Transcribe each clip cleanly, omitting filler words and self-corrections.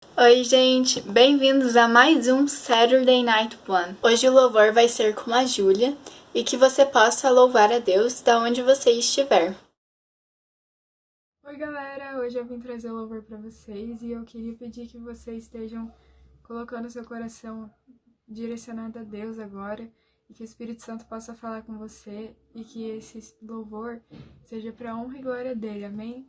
Oi, gente! Bem-vindos a mais um Saturday Night One. Hoje o louvor vai ser com a Júlia e que você possa louvar a Deus da onde você estiver. Oi, galera! Hoje eu vim trazer o louvor para vocês e eu queria pedir que vocês estejam colocando seu coração direcionado a Deus agora e que o Espírito Santo possa falar com você e que esse louvor seja para a honra e glória dele. Amém?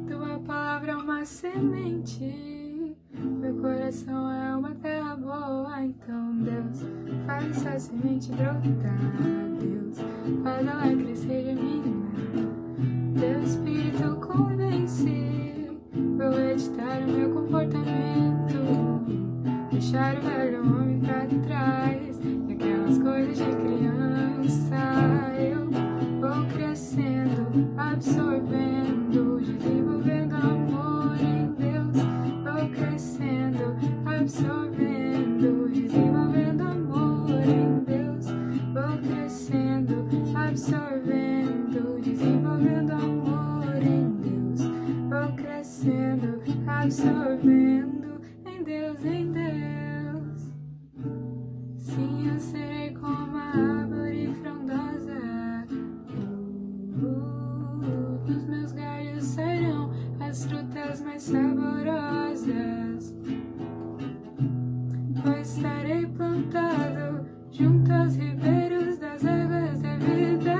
Tua palavra é uma semente, meu coração é uma terra boa. Então, Deus, faz essa semente brotar. Deus, faz ela crescer e germinar. Teu Espírito convence, vou editar o meu comportamento, deixar o velho homem pra trás e aquelas coisas de criança. Eu vou crescendo, absorvendo, desenvolvendo amor em Deus. Vou crescendo, absorvendo, desenvolvendo amor em Deus. Vou crescendo, absorvendo, desenvolvendo amor em Deus. Vou crescendo, absorvendo em Deus, em Deus. Sim, eu serei como a árvore frondosa. Dos meus galhos sairão as frutas mais saborosas. Pois estarei plantado junto aos ribeiros das águas da vida,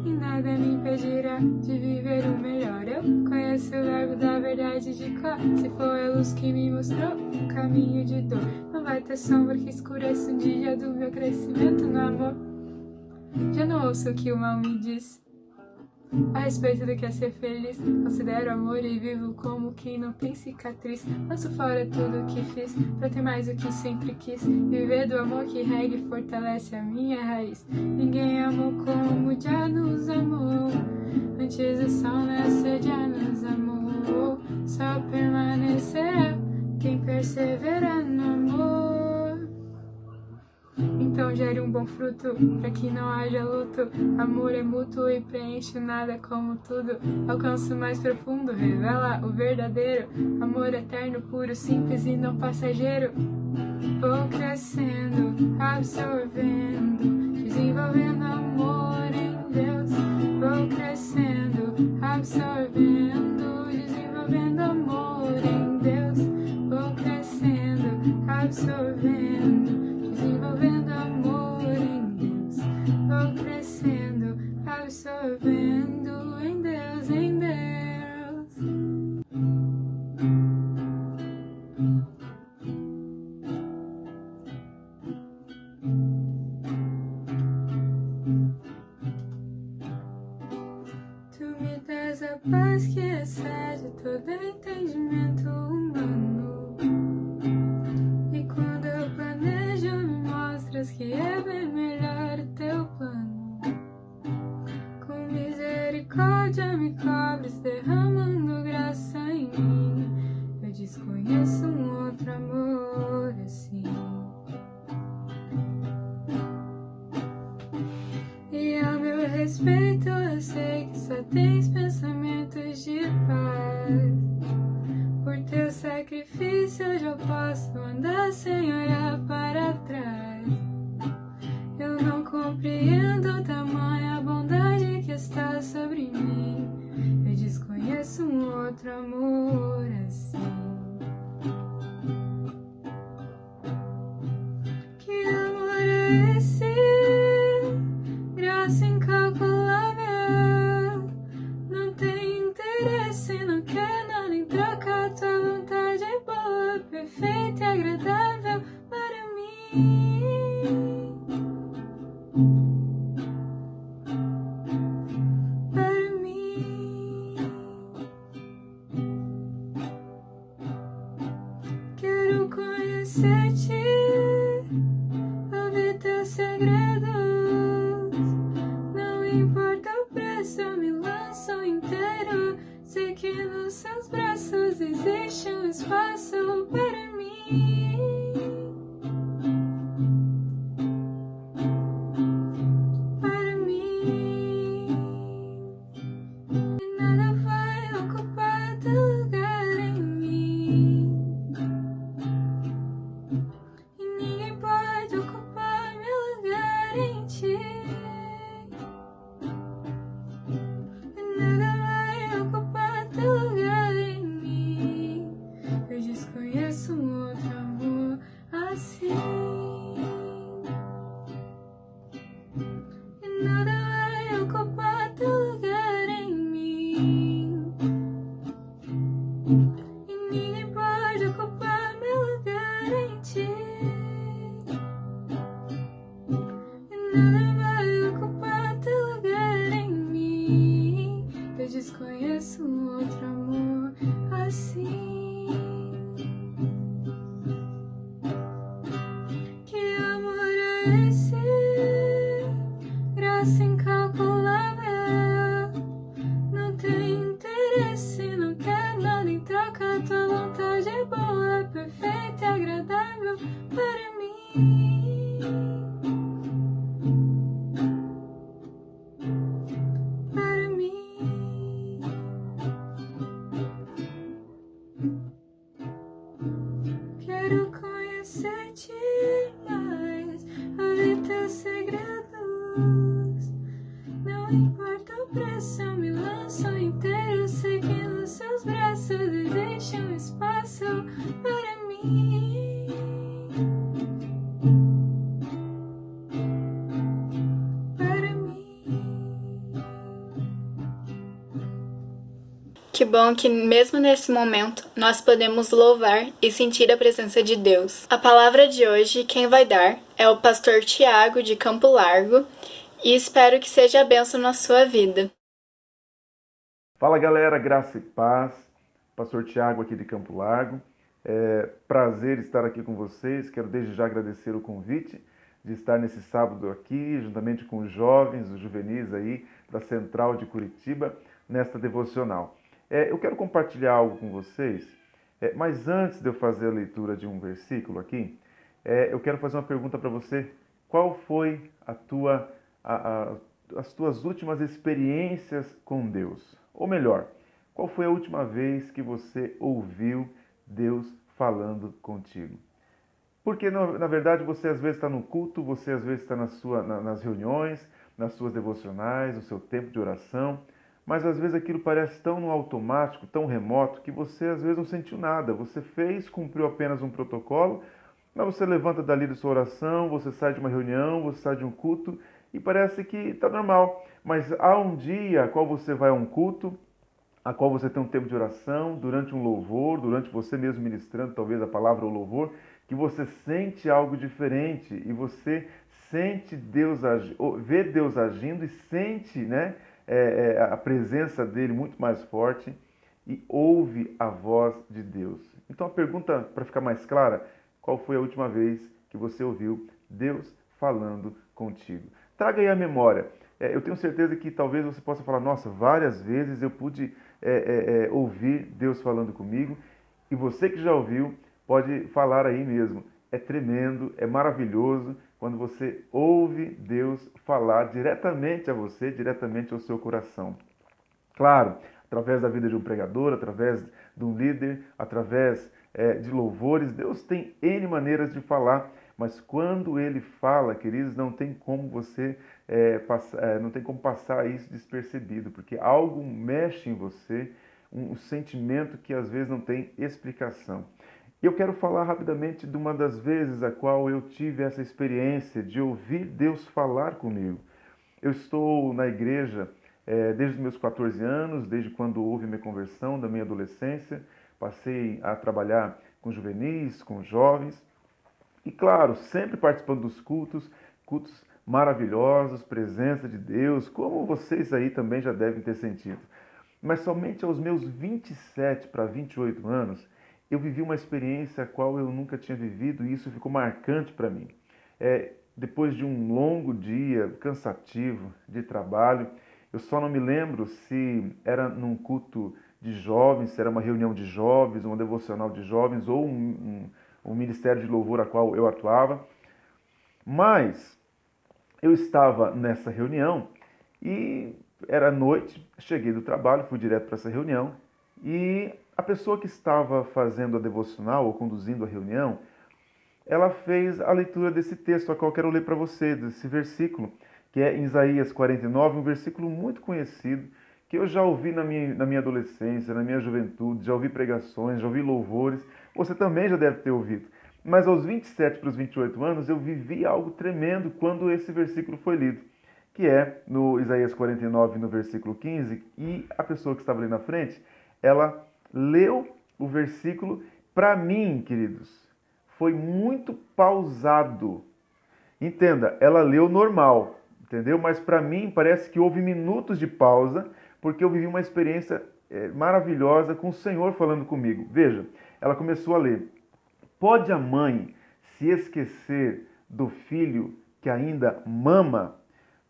e nada me impedirá de viver o melhor. Eu conheço o verbo da verdade de cor. Se for a luz que me mostrou um caminho de dor, não vai ter sombra que escureça um dia do meu crescimento no amor. Já não ouço o que o mal me diz a respeito do que é ser feliz. Considero amor e vivo como quem não tem cicatriz. Lanço fora tudo o que fiz pra ter mais do que sempre quis. Viver do amor que rega e fortalece a minha raiz. Ninguém amou como já nos amou. Antes do sol nascer já nos amou. Só permanecerá quem perseverar no amor. Então gere um bom fruto, para que não haja luto. Amor é mútuo e preenche nada como tudo. Alcança o mais profundo, revela o verdadeiro. Amor eterno, puro, simples e não passageiro. Vou crescendo, absorvendo, desenvolvendo amor em Deus. Vou crescendo, absorvendo, desenvolvendo amor em Deus. Vou crescendo, absorvendo, desenvolvendo amor em Deus. Vou crescendo, absorvendo em Deus, em Deus. Tu me das a paz que excede todo entendimento humano. E quando eu planejo, me mostras que é bem melhor o teu plano. Com misericórdia me cobres, derramando graça em mim. Eu desconheço um outro amor assim. E a meu respeito eu sei que só tens pensamentos de paz. Por teu sacrifício hoje eu posso andar sem olhar para trás. Eu não compreendo tamanha bondade que está sobre mim. Eu desconheço um outro amor assim. Que amor é esse? Graça incalculável. Não tem interesse, não quer nada em troca. Tua vontade é boa, perfeita e agradável para mim. Para mim. Quero conhecer-te, ouvir teus segredos. Não importa o preço, eu me lanço inteiro. Sei que nos seus braços existe um espaço para mim. Para mim. E nada vai ocupar teu lugar em E ninguém pode ocupar meu lugar em ti. E nada vai ocupar teu lugar em mim. Eu desconheço um outro amor assim. Que amor é esse? Graça incalculável. Não tem interesse, não quer nada em troca. Tua vontade é boa, perfeita e agradável para mim. Para mim. Quero conhecer-te mais, ouvir teus segredos. Não importa o preço, eu me lanço inteiro. Sei que nos seus braços existe um espaço para mim. Para mim. Que bom que, mesmo nesse momento, nós podemos louvar e sentir a presença de Deus. A palavra de hoje, quem vai dar é o pastor Tiago, de Campo Largo, e espero que seja a bênção na sua vida. Fala galera, graça e paz, pastor Tiago aqui de Campo Largo. Prazer estar aqui com vocês, quero desde já agradecer o convite de estar nesse sábado aqui, juntamente com os jovens, os juvenis aí da Central de Curitiba, nesta devocional. Eu quero compartilhar algo com vocês, mas antes de eu fazer a leitura de um versículo aqui, eu quero fazer uma pergunta para você. Qual foi as tuas últimas experiências com Deus? Ou melhor, qual foi a última vez que você ouviu Deus falando contigo? Porque, na verdade, você às vezes está no culto, você às vezes está nas reuniões, nas suas devocionais, no seu tempo de oração, mas às vezes aquilo parece tão no automático, tão remoto, que você às vezes não sentiu nada. Você fez, cumpriu apenas um protocolo, mas você levanta dali da sua oração, você sai de uma reunião, você sai de um culto e parece que está normal. Mas há um dia a qual você vai a um culto, a qual você tem um tempo de oração, durante um louvor, durante você mesmo ministrando talvez a palavra ou louvor, que você sente algo diferente e você sente Deus, vê Deus agindo e sente, né, a presença dele muito mais forte e ouve a voz de Deus. Então a pergunta, para ficar mais clara, qual foi a última vez que você ouviu Deus falando contigo? Traga aí a memória. Eu tenho certeza que talvez você possa falar, nossa, várias vezes eu pude ouvir Deus falando comigo. E você que já ouviu, pode falar aí mesmo. É tremendo, é maravilhoso quando você ouve Deus falar diretamente a você, diretamente ao seu coração. Claro, através da vida de um pregador, através de um líder, através de louvores, Deus tem N maneiras de falar, mas quando Ele fala, queridos, não tem como você não tem como passar isso despercebido, porque algo mexe em você, um sentimento que às vezes não tem explicação. Eu quero falar rapidamente de uma das vezes a qual eu tive essa experiência de ouvir Deus falar comigo. Eu estou na igreja desde os meus 14 anos, desde quando houve minha conversão, da minha adolescência. Passei a trabalhar com juvenis, com jovens. E claro, sempre participando dos cultos maravilhosos, presença de Deus, como vocês aí também já devem ter sentido. Mas somente aos meus 27 para 28 anos, eu vivi uma experiência a qual eu nunca tinha vivido e isso ficou marcante para mim. Depois de um longo dia cansativo de trabalho, eu só não me lembro se era num culto de jovens, se era uma reunião de jovens, uma devocional de jovens ou um ministério de louvor a qual eu atuava. Mas eu estava nessa reunião e era noite, cheguei do trabalho, fui direto para essa reunião e a pessoa que estava fazendo a devocional ou conduzindo a reunião, ela fez a leitura desse texto, a qual eu quero ler para você, desse versículo, que é em Isaías 49, um versículo muito conhecido, que eu já ouvi na minha adolescência, na minha juventude, já ouvi pregações, já ouvi louvores, você também já deve ter ouvido. Mas aos 27 para os 28 anos, eu vivi algo tremendo quando esse versículo foi lido, que é no Isaías 49, no versículo 15, e a pessoa que estava ali na frente, ela leu o versículo, para mim, queridos, foi muito pausado. Entenda, ela leu normal, entendeu? Mas para mim parece que houve minutos de pausa, porque eu vivi uma experiência maravilhosa com o Senhor falando comigo. Veja, ela começou a ler: pode a mãe se esquecer do filho que ainda mama?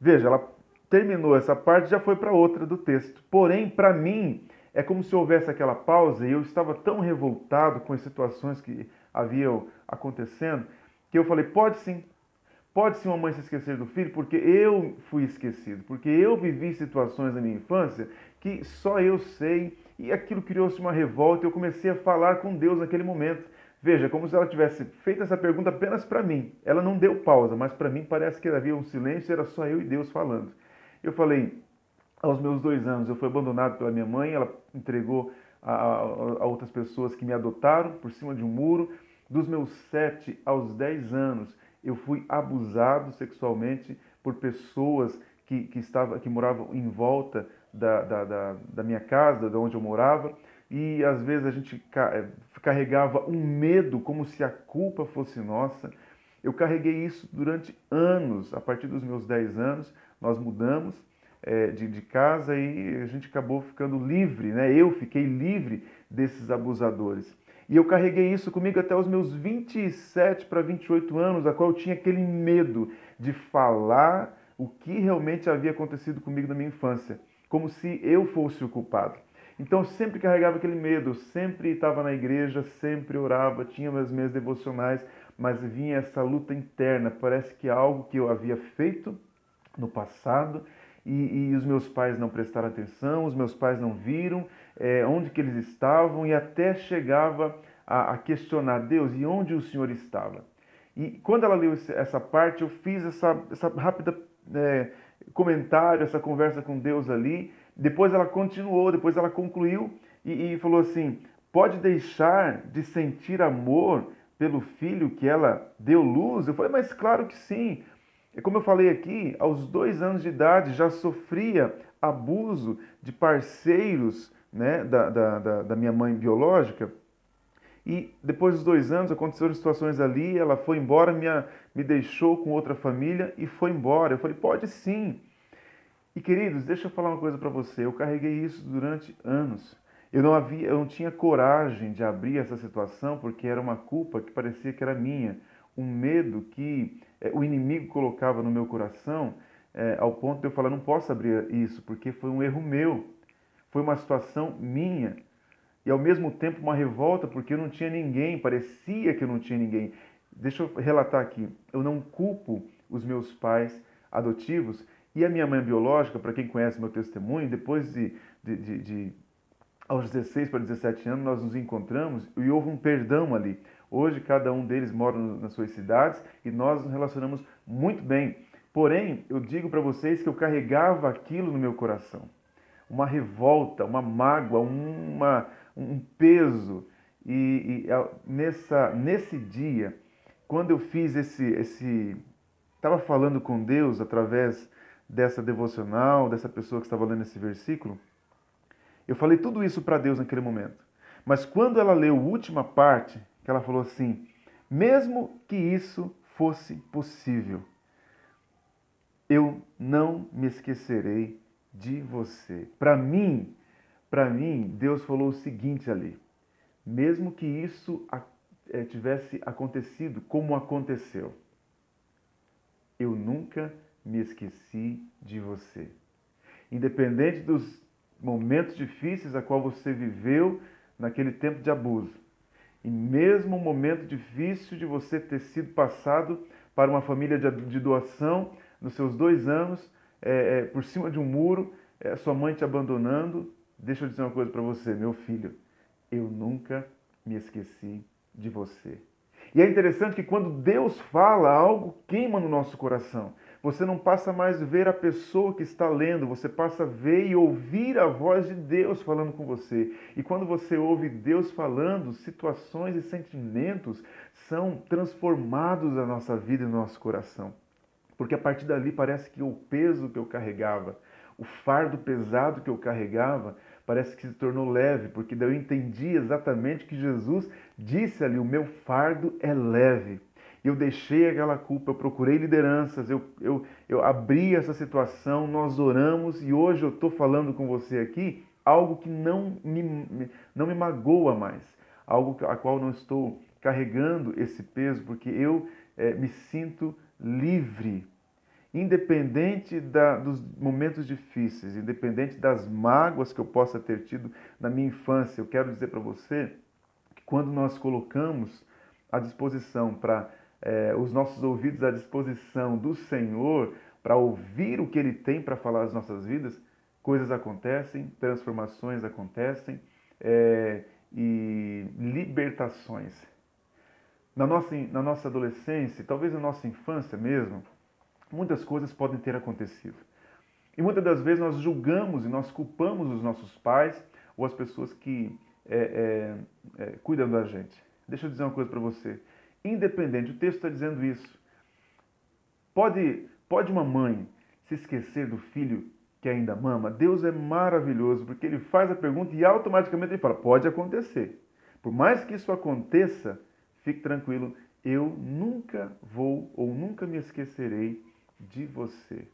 Veja, ela terminou essa parte e já foi para outra do texto. Porém, para mim, é como se houvesse aquela pausa e eu estava tão revoltado com as situações que haviam acontecendo, que eu falei: pode sim uma mãe se esquecer do filho, porque eu fui esquecido, porque eu vivi situações na minha infância que só eu sei, e aquilo criou-se uma revolta e eu comecei a falar com Deus naquele momento. Veja, como se ela tivesse feito essa pergunta apenas para mim. Ela não deu pausa, mas para mim parece que havia um silêncio, era só eu e Deus falando. Eu falei: aos meus 2 anos eu fui abandonado pela minha mãe, ela entregou a outras pessoas que me adotaram por cima de um muro. Dos meus 7 aos 10 anos eu fui abusado sexualmente por pessoas que moravam em volta da minha casa, de onde eu morava, e às vezes a gente carregava um medo como se a culpa fosse nossa. Eu carreguei isso durante anos. A partir dos meus 10 anos, nós mudamos de casa e a gente acabou ficando livre, né? Eu fiquei livre desses abusadores. E eu carreguei isso comigo até os meus 27 para 28 anos, a qual eu tinha aquele medo de falar o que realmente havia acontecido comigo na minha infância, como se eu fosse o culpado. Então eu sempre carregava aquele medo, sempre estava na igreja, sempre orava, tinha as minhas devocionais, mas vinha essa luta interna. Parece que algo que eu havia feito no passado e os meus pais não prestaram atenção, os meus pais não viram onde que eles estavam, e até chegava a questionar: Deus, e onde o Senhor estava? E quando ela leu essa parte, eu fiz essa rápida comentário, essa conversa com Deus ali. Depois ela continuou, depois ela concluiu e falou assim: pode deixar de sentir amor pelo filho que ela deu luz? Eu falei: mas claro que sim. E como eu falei aqui, aos 2 anos de idade já sofria abuso de parceiros, né, da minha mãe biológica. E depois dos 2 anos aconteceram situações ali, ela foi embora, me deixou com outra família e foi embora. Eu falei: pode sim. E queridos, deixa eu falar uma coisa para você. Eu carreguei isso durante anos. Eu não tinha coragem de abrir essa situação porque era uma culpa que parecia que era minha, um medo que o inimigo colocava no meu coração, ao ponto de eu falar: não posso abrir isso porque foi um erro meu, foi uma situação minha. E ao mesmo tempo uma revolta porque eu não tinha ninguém, parecia que eu não tinha ninguém. Deixa eu relatar aqui: eu não culpo os meus pais adotivos e a minha mãe biológica. Para quem conhece meu testemunho, depois aos 16 para 17 anos nós nos encontramos e houve um perdão ali. Hoje cada um deles mora nas suas cidades e nós nos relacionamos muito bem. Porém, eu digo para vocês que eu carregava aquilo no meu coração. Uma revolta, uma mágoa, um peso. Nesse dia, quando eu fiz estava falando com Deus através dessa devocional, dessa pessoa que estava lendo esse versículo, eu falei tudo isso para Deus naquele momento. Mas quando ela leu a última parte, que ela falou assim: mesmo que isso fosse possível, eu não me esquecerei de você. Para mim, Deus falou o seguinte ali: mesmo que isso tivesse acontecido como aconteceu, eu nunca me esqueci de você. Independente dos momentos difíceis a qual você viveu naquele tempo de abuso, e mesmo o momento difícil de você ter sido passado para uma família de doação nos seus 2 anos, por cima de um muro, sua mãe te abandonando, deixa eu dizer uma coisa para você, meu filho: eu nunca me esqueci de você. E é interessante que quando Deus fala, algo queima no nosso coração. Você não passa mais a ver a pessoa que está lendo, você passa a ver e ouvir a voz de Deus falando com você. E quando você ouve Deus falando, situações e sentimentos são transformados na nossa vida e no nosso coração. Porque a partir dali parece que o peso que eu carregava, o fardo pesado que eu carregava, parece que se tornou leve, porque daí eu entendi exatamente que Jesus disse ali, o meu fardo é leve. Eu deixei aquela culpa, eu procurei lideranças, eu abri essa situação, nós oramos e hoje eu estou falando com você aqui algo que não me magoa mais, algo a qual não estou carregando esse peso, porque eu me sinto livre. Independente dos momentos difíceis, independente das mágoas que eu possa ter tido na minha infância, eu quero dizer para você que quando nós colocamos à disposição os nossos ouvidos à disposição do Senhor para ouvir o que Ele tem para falar às nossas vidas, coisas acontecem, transformações acontecem e libertações. Na nossa adolescência, talvez na nossa infância mesmo, muitas coisas podem ter acontecido. E muitas das vezes nós julgamos e nós culpamos os nossos pais ou as pessoas que cuidam da gente. Deixa eu dizer uma coisa para você. Independente, o texto está dizendo isso. Pode uma mãe se esquecer do filho que ainda mama? Deus é maravilhoso, porque Ele faz a pergunta e automaticamente Ele fala, pode acontecer. Por mais que isso aconteça, fique tranquilo, eu nunca vou ou nunca me esquecerei de você.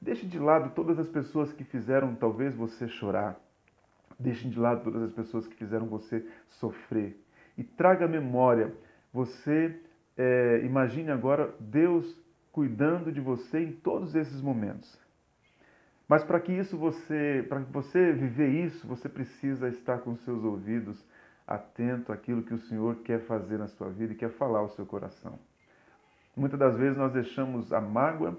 Deixe de lado todas as pessoas que fizeram talvez você chorar. Deixe de lado todas as pessoas que fizeram você sofrer. E traga à memória, imagine agora Deus cuidando de você em todos esses momentos. Mas para que você viver isso, você precisa estar com seus ouvidos atento àquilo que o Senhor quer fazer na sua vida e quer falar ao seu coração. Muitas das vezes nós deixamos a mágoa,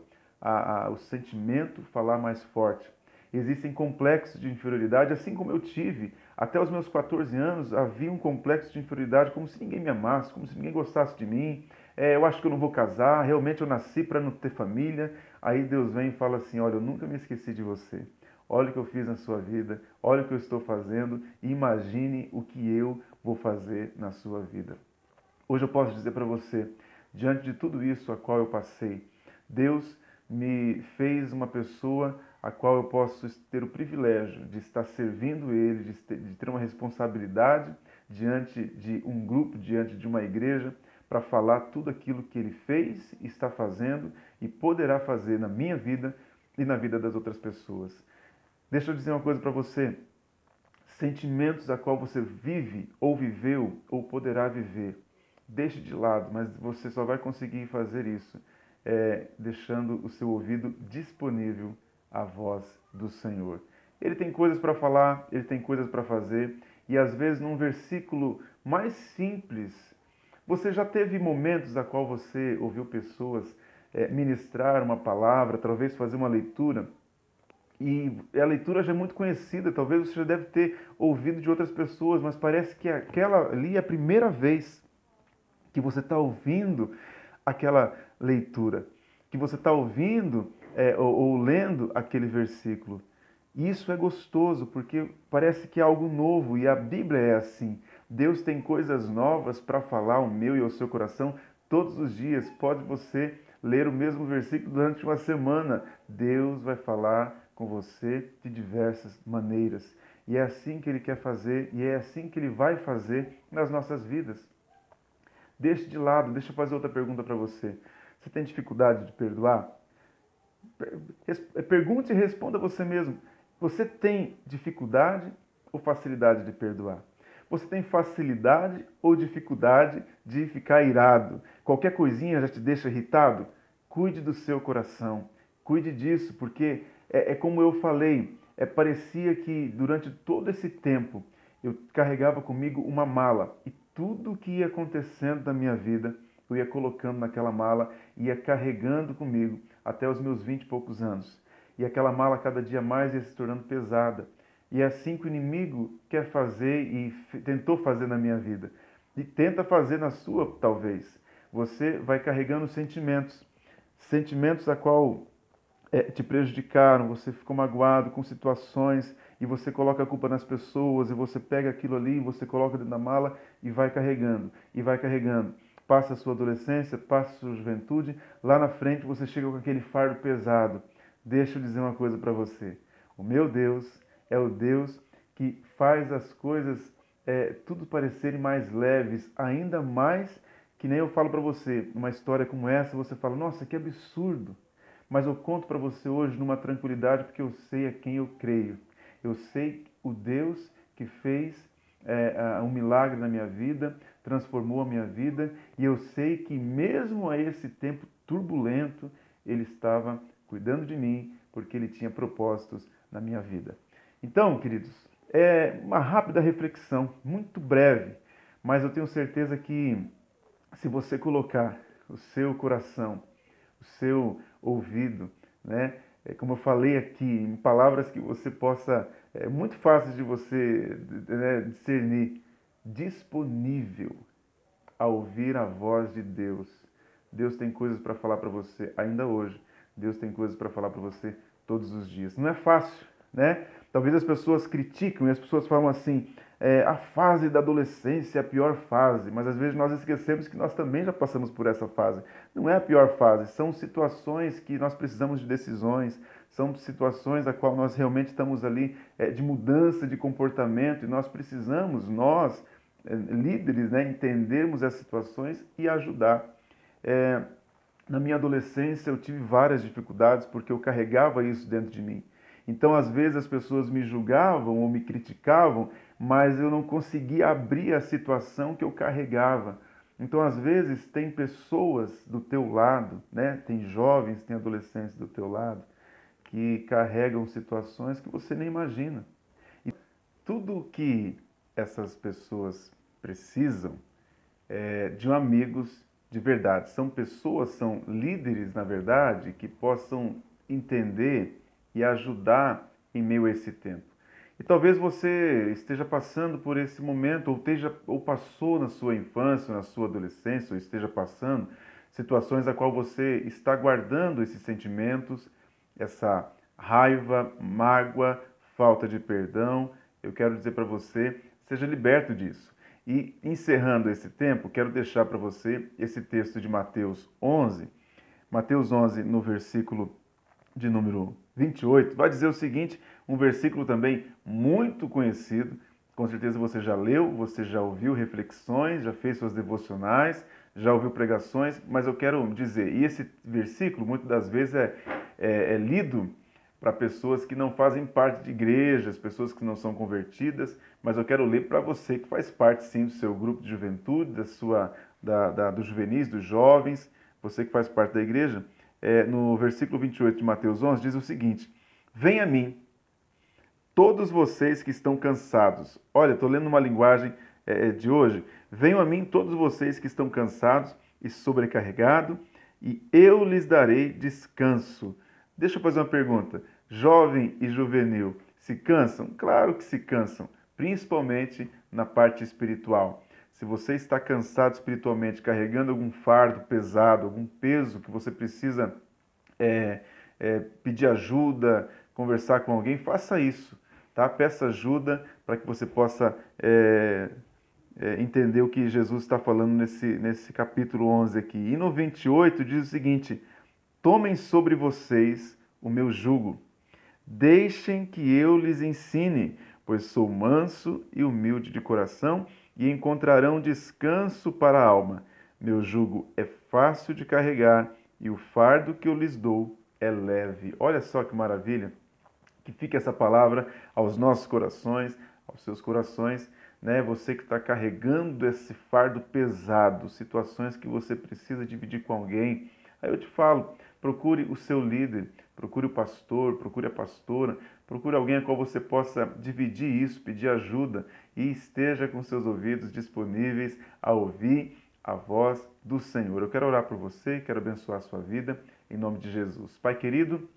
o sentimento falar mais forte. Existem complexos de inferioridade, assim como eu tive. Até os meus 14 anos havia um complexo de inferioridade, como se ninguém me amasse, como se ninguém gostasse de mim. Eu acho que eu não vou casar, realmente eu nasci para não ter família. Aí Deus vem e fala assim, olha, eu nunca me esqueci de você. Olha o que eu fiz na sua vida, olha o que eu estou fazendo e imagine o que eu vou fazer na sua vida. Hoje eu posso dizer para você, diante de tudo isso a qual eu passei, Deus me fez uma pessoa a qual eu posso ter o privilégio de estar servindo Ele, de ter uma responsabilidade diante de um grupo, diante de uma igreja, para falar tudo aquilo que Ele fez, está fazendo e poderá fazer na minha vida e na vida das outras pessoas. Deixa eu dizer uma coisa para você. Sentimentos a qual você vive, ou viveu, ou poderá viver, deixe de lado, mas você só vai conseguir fazer isso deixando o seu ouvido disponível à voz do Senhor. Ele tem coisas para falar, Ele tem coisas para fazer, e às vezes num versículo mais simples, você já teve momentos a qual você ouviu pessoas ministrar uma palavra, talvez fazer uma leitura, e a leitura já é muito conhecida, talvez você já deve ter ouvido de outras pessoas, mas parece que aquela ali é a primeira vez que você está ouvindo aquela leitura, que você está ouvindo ou lendo aquele versículo. Isso é gostoso, porque parece que é algo novo, e a Bíblia é assim. Deus tem coisas novas para falar ao meu e ao seu coração todos os dias. Pode você ler o mesmo versículo durante uma semana. Deus vai falar com você de diversas maneiras. E é assim que Ele quer fazer, e é assim que Ele vai fazer nas nossas vidas. Deixe de lado, deixa eu fazer outra pergunta para você. Você tem dificuldade de perdoar? Pergunte e responda você mesmo. Você tem dificuldade ou facilidade de perdoar? Você tem facilidade ou dificuldade de ficar irado? Qualquer coisinha já te deixa irritado? Cuide do seu coração. Cuide disso, porque como eu falei, parecia que durante todo esse tempo eu carregava comigo uma mala e tudo que ia acontecendo na minha vida eu ia colocando naquela mala, ia carregando comigo até os meus 20 e poucos anos. E aquela mala cada dia mais ia se tornando pesada. E é assim que o inimigo quer fazer e tentou fazer na minha vida. E tenta fazer na sua, talvez. Você vai carregando sentimentos. Sentimentos a qual te prejudicaram, você ficou magoado com situações e você coloca a culpa nas pessoas e você pega aquilo ali, você coloca dentro da mala e vai carregando, e vai carregando. Passa a sua adolescência, passa a sua juventude, lá na frente você chega com aquele fardo pesado. Deixa eu dizer uma coisa para você. O meu Deus é o Deus que faz as coisas tudo parecerem mais leves, ainda mais que nem eu falo para você, uma história como essa, você fala, nossa, que absurdo. Mas eu conto para você hoje numa tranquilidade porque eu sei a quem eu creio. Eu sei o Deus que fez um milagre na minha vida, transformou a minha vida, e eu sei que mesmo a esse tempo turbulento, Ele estava cuidando de mim, porque Ele tinha propósitos na minha vida. Então, queridos, é uma rápida reflexão, muito breve, mas eu tenho certeza que se você colocar o seu coração, o seu ouvido, né? Como eu falei aqui, em palavras que você possa, muito fácil de você, né, discernir, disponível a ouvir a voz de Deus. Deus tem coisas para falar para você ainda hoje. Deus tem coisas para falar para você todos os dias. Não é fácil, né? Talvez as pessoas criticam e as pessoas falam assim, a fase da adolescência é a pior fase, mas às vezes nós esquecemos que nós também já passamos por essa fase. Não é a pior fase, são situações que nós precisamos de decisões, são situações a qual nós realmente estamos ali de mudança de comportamento e nós precisamos, líderes, né, entendermos essas situações e ajudar. Na minha adolescência eu tive várias dificuldades porque eu carregava isso dentro de mim. Então, às vezes, as pessoas me julgavam ou me criticavam, mas eu não conseguia abrir a situação que eu carregava. Então, às vezes, tem pessoas do teu lado, né? Tem jovens, tem adolescentes do teu lado, que carregam situações que você nem imagina. E tudo que essas pessoas precisam é de amigos de verdade. São pessoas, são líderes, na verdade, que possam entender e ajudar em meio a esse tempo. E talvez você esteja passando por esse momento, ou passou na sua infância, na sua adolescência, ou esteja passando situações a qual você está guardando esses sentimentos, essa raiva, mágoa, falta de perdão. Eu quero dizer para você, seja liberto disso. E encerrando esse tempo, quero deixar para você esse texto de Mateus 11. Mateus 11, no versículo de número 28, vai dizer o seguinte, um versículo também muito conhecido, com certeza você já leu, você já ouviu reflexões, já fez suas devocionais, já ouviu pregações, mas eu quero dizer, e esse versículo muitas das vezes é lido para pessoas que não fazem parte de igrejas, pessoas que não são convertidas, mas eu quero ler para você que faz parte sim do seu grupo de juventude, dos juvenis, dos jovens, você que faz parte da igreja. No versículo 28 de Mateus 11, diz o seguinte, venha a mim, todos vocês que estão cansados. Olha, estou lendo uma linguagem de hoje. Venham a mim todos vocês que estão cansados e sobrecarregados, e eu lhes darei descanso. Deixa eu fazer uma pergunta. Jovem e juvenil, se cansam? Claro que se cansam, principalmente na parte espiritual. Se você está cansado espiritualmente, carregando algum fardo pesado, algum peso que você precisa pedir ajuda, conversar com alguém, faça isso, tá? Peça ajuda para que você possa entender o que Jesus está falando nesse capítulo 11 aqui. E no 28 diz o seguinte, tomem sobre vocês o meu jugo, deixem que eu lhes ensine, pois sou manso e humilde de coração, e encontrarão descanso para a alma. Meu jugo é fácil de carregar e o fardo que eu lhes dou é leve. Olha só que maravilha. Que fique essa palavra aos nossos corações, aos seus corações, né? Você que está carregando esse fardo pesado, situações que você precisa dividir com alguém. Aí eu te falo, procure o seu líder, procure o pastor, procure a pastora, procure alguém a qual você possa dividir isso, pedir ajuda e esteja com seus ouvidos disponíveis a ouvir a voz do Senhor. Eu quero orar por você, quero abençoar a sua vida, em nome de Jesus. Pai querido,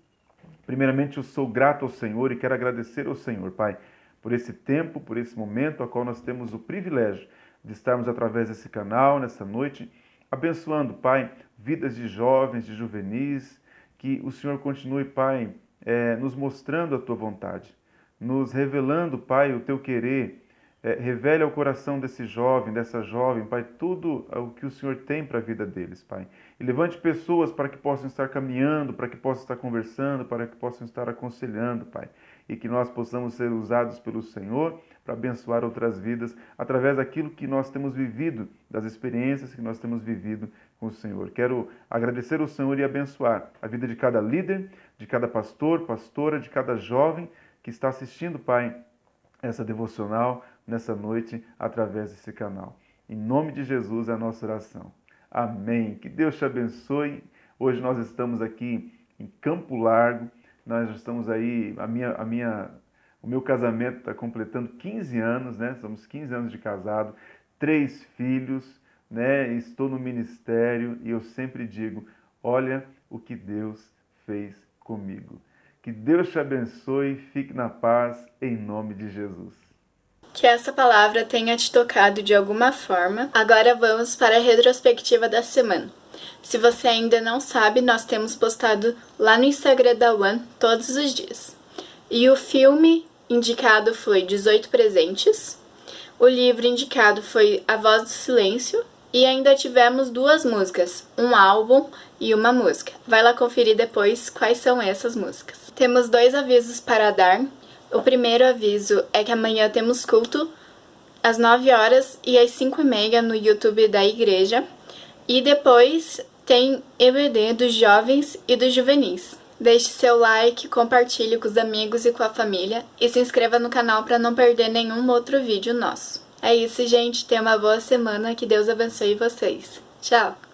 primeiramente eu sou grato ao Senhor e quero agradecer ao Senhor, Pai, por esse tempo, por esse momento, a qual nós temos o privilégio de estarmos através desse canal, nessa noite, abençoando, Pai, vidas de jovens, de juvenis, que o Senhor continue, Pai, nos mostrando a Tua vontade, nos revelando, Pai, o Teu querer, revele ao coração desse jovem, dessa jovem, Pai, tudo o que o Senhor tem para a vida deles, Pai. E levante pessoas para que possam estar caminhando, para que possam estar conversando, para que possam estar aconselhando, Pai. e que nós possamos ser usados pelo Senhor para abençoar outras vidas através daquilo que nós temos vivido, das experiências que nós temos vivido com o Senhor. Quero agradecer ao Senhor e abençoar a vida de cada líder, de cada pastor, pastora, de cada jovem que está assistindo, Pai, essa devocional nessa noite através desse canal. Em nome de Jesus é a nossa oração. Amém. Que Deus te abençoe. Hoje nós estamos aqui em Campo Largo. Nós estamos aí, o meu casamento está completando 15 anos, né? Somos 15 anos de casado, 3 filhos, né? Estou no ministério e eu sempre digo, olha o que Deus fez comigo. Que Deus te abençoe, fique na paz, em nome de Jesus. Que essa palavra tenha te tocado de alguma forma. Agora vamos para a retrospectiva da semana. Se você ainda não sabe, nós temos postado lá no Instagram da One todos os dias. E o filme indicado foi 18 Presentes. O livro indicado foi A Voz do Silêncio. E ainda tivemos 2 músicas, um álbum e uma música. Vai lá conferir depois quais são essas músicas. Temos 2 avisos para dar. O primeiro aviso é que amanhã temos culto às 9 horas e às 5h30 no YouTube da igreja. E depois tem EBD dos jovens e dos juvenis. Deixe seu like, compartilhe com os amigos e com a família e se inscreva no canal para não perder nenhum outro vídeo nosso. É isso, gente. Tenha uma boa semana. Que Deus abençoe vocês. Tchau!